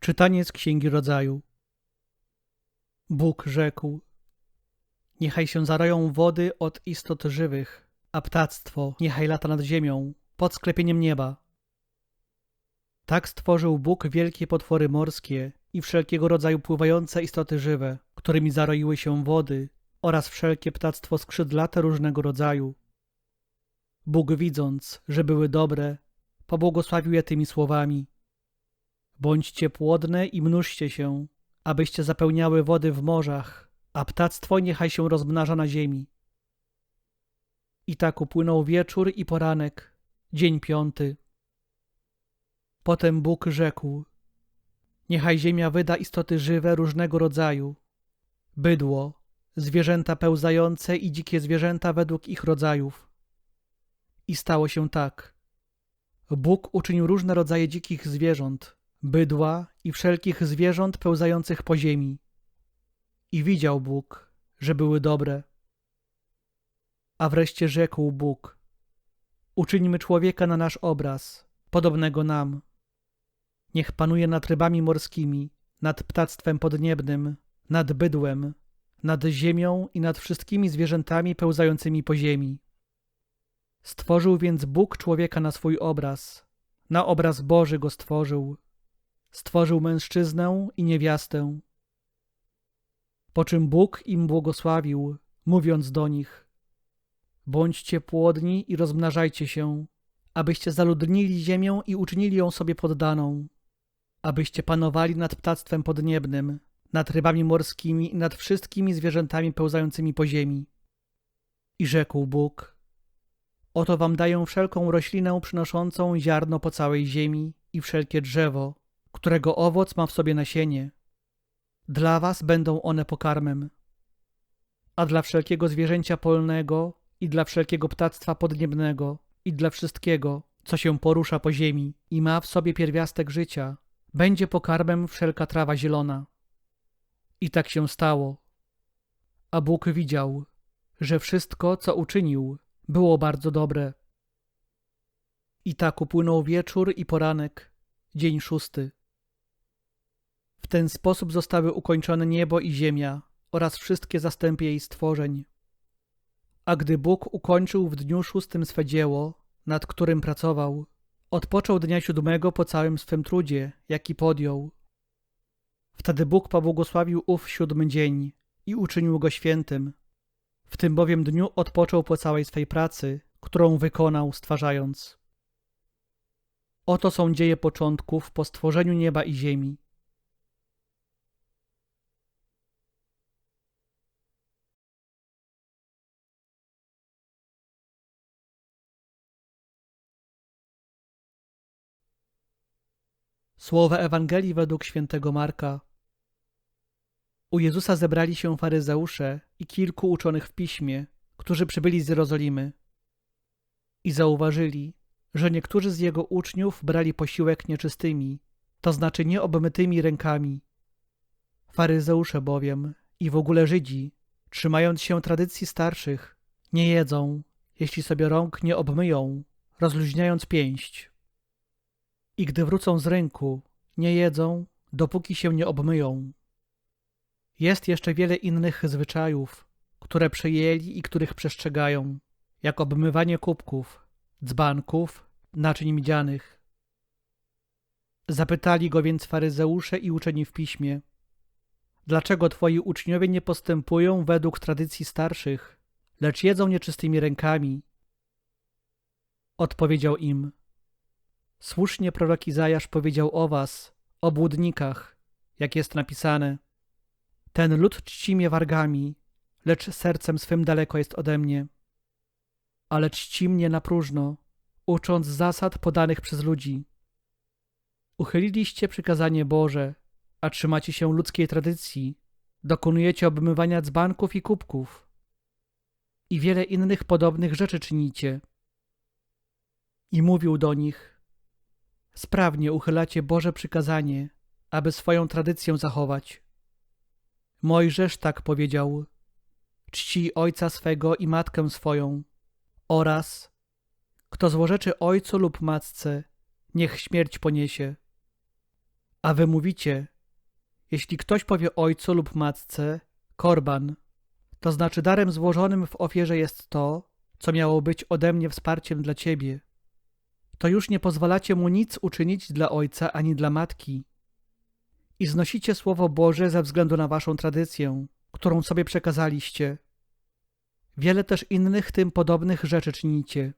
Czytanie z Księgi Rodzaju. Bóg rzekł: niechaj się zaroją wody od istot żywych, a ptactwo niechaj lata nad ziemią, pod sklepieniem nieba. Tak stworzył Bóg wielkie potwory morskie i wszelkiego rodzaju pływające istoty żywe, którymi zaroiły się wody, oraz wszelkie ptactwo skrzydlate różnego rodzaju. Bóg, widząc, że były dobre, pobłogosławił je tymi słowami: bądźcie płodne i mnóżcie się, abyście zapełniały wody w morzach, a ptactwo niechaj się rozmnaża na ziemi. I tak upłynął wieczór i poranek, dzień 5. Potem Bóg rzekł: niechaj ziemia wyda istoty żywe różnego rodzaju, bydło, zwierzęta pełzające i dzikie zwierzęta według ich rodzajów. I stało się tak. Bóg uczynił różne rodzaje dzikich zwierząt, bydła i wszelkich zwierząt pełzających po ziemi. I widział Bóg, że były dobre. A wreszcie rzekł Bóg: uczyńmy człowieka na nasz obraz, podobnego nam. Niech panuje nad rybami morskimi, nad ptactwem podniebnym, nad bydłem, nad ziemią i nad wszystkimi zwierzętami pełzającymi po ziemi. Stworzył więc Bóg człowieka na swój obraz, na obraz Boży go stworzył. Stworzył mężczyznę i niewiastę. Po czym Bóg im błogosławił, mówiąc do nich: bądźcie płodni i rozmnażajcie się, abyście zaludnili ziemię i uczynili ją sobie poddaną, abyście panowali nad ptactwem podniebnym, nad rybami morskimi i nad wszystkimi zwierzętami pełzającymi po ziemi. I rzekł Bóg: oto wam daję wszelką roślinę przynoszącą ziarno po całej ziemi i wszelkie drzewo, którego owoc ma w sobie nasienie. Dla was będą one pokarmem. A dla wszelkiego zwierzęcia polnego i dla wszelkiego ptactwa podniebnego i dla wszystkiego, co się porusza po ziemi i ma w sobie pierwiastek życia, będzie pokarmem wszelka trawa zielona. I tak się stało. A Bóg widział, że wszystko, co uczynił, było bardzo dobre. I tak upłynął wieczór i poranek, dzień 6. W ten sposób zostały ukończone niebo i ziemia oraz wszystkie zastępy jej stworzeń. A gdy Bóg ukończył w dniu 6 swe dzieło, nad którym pracował, odpoczął dnia 7 po całym swym trudzie, jaki podjął. Wtedy Bóg pobłogosławił ów 7 dzień i uczynił go świętym. W tym bowiem dniu odpoczął po całej swej pracy, którą wykonał, stwarzając. Oto są dzieje początków po stworzeniu nieba i ziemi. Słowa Ewangelii według świętego Marka. U Jezusa zebrali się faryzeusze i kilku uczonych w piśmie, którzy przybyli z Jerozolimy. I zauważyli, że niektórzy z jego uczniów brali posiłek nieczystymi, to znaczy nieobmytymi rękami. Faryzeusze bowiem i w ogóle Żydzi, trzymając się tradycji starszych, nie jedzą, jeśli sobie rąk nie obmyją, rozluźniając pięść. I gdy wrócą z rynku, nie jedzą, dopóki się nie obmyją. Jest jeszcze wiele innych zwyczajów, które przejęli i których przestrzegają, jak obmywanie kubków, dzbanków, naczyń miedzianych. Zapytali go więc faryzeusze i uczeni w piśmie: dlaczego twoi uczniowie nie postępują według tradycji starszych, lecz jedzą nieczystymi rękami? Odpowiedział im: słusznie prorok Izajasz powiedział o was, obłudnikach, jak jest napisane: ten lud czci mnie wargami, lecz sercem swym daleko jest ode mnie. Ale czci mnie na próżno, ucząc zasad podanych przez ludzi. Uchyliliście przykazanie Boże, a trzymacie się ludzkiej tradycji, dokonujecie obmywania dzbanków i kubków. I wiele innych podobnych rzeczy czynicie. I mówił do nich: sprawnie uchylacie Boże przykazanie, aby swoją tradycję zachować. Mojżesz tak powiedział: czcij ojca swego i matkę swoją, oraz kto złorzeczy ojcu lub matce, niech śmierć poniesie. A wy mówicie, jeśli ktoś powie ojcu lub matce, korban, to znaczy darem złożonym w ofierze jest to, co miało być ode mnie wsparciem dla ciebie, to już nie pozwalacie mu nic uczynić dla ojca ani dla matki. I znosicie Słowo Boże ze względu na waszą tradycję, którą sobie przekazaliście. Wiele też innych tym podobnych rzeczy czynicie.